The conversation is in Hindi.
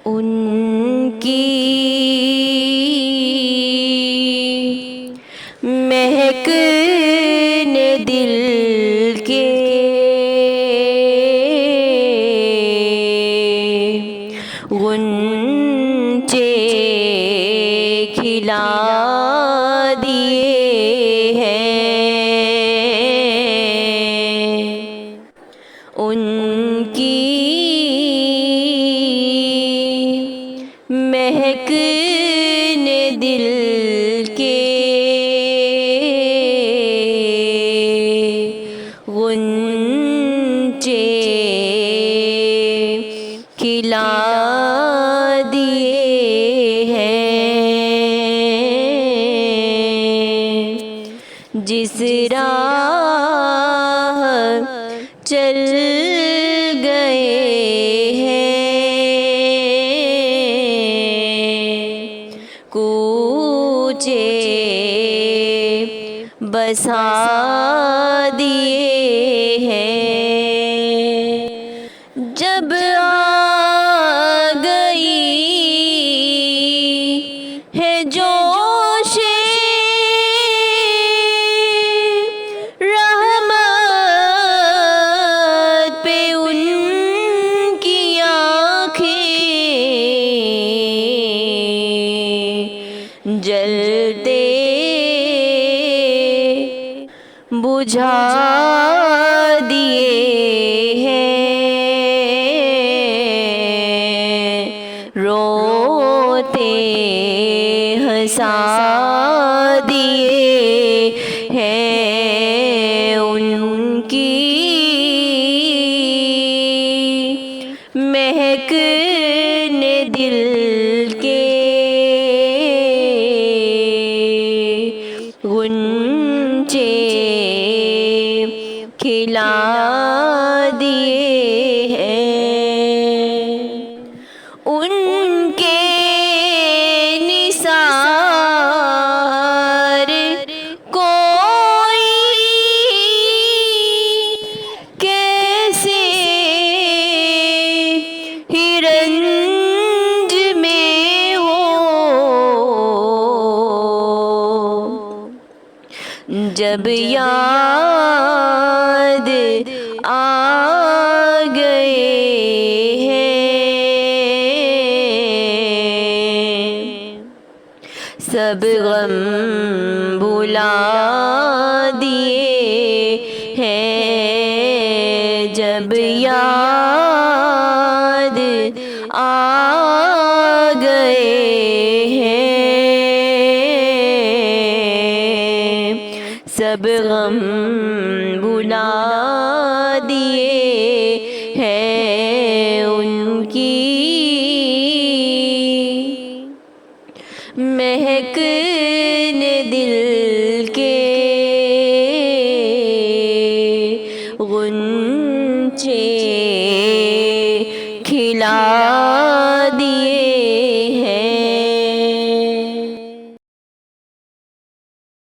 उनकी महक ने दिल के गुंचे खिला दिए हैं। उनकी महक ने दिल के गुंचे खिला दिए हैं। जिस राह चल गए हैं, कूचे बसा दिए हैं। जब आ गई है जोशे रहमत पे उनकी आँखें जलते बुझा दिए हैं। रोते हंसा दिए हैं। उनकी महक ने दिल के गुंचे खिला दिए हैं। उनके निसार कोई कैसे ही रंज में हो, जब याद आ गए हैं, सब गम भुला दिए हैं। जब याद आ गए हैं, सब गम भुला दिए हैं। उनकी महक ने दिल के गुंचे खिला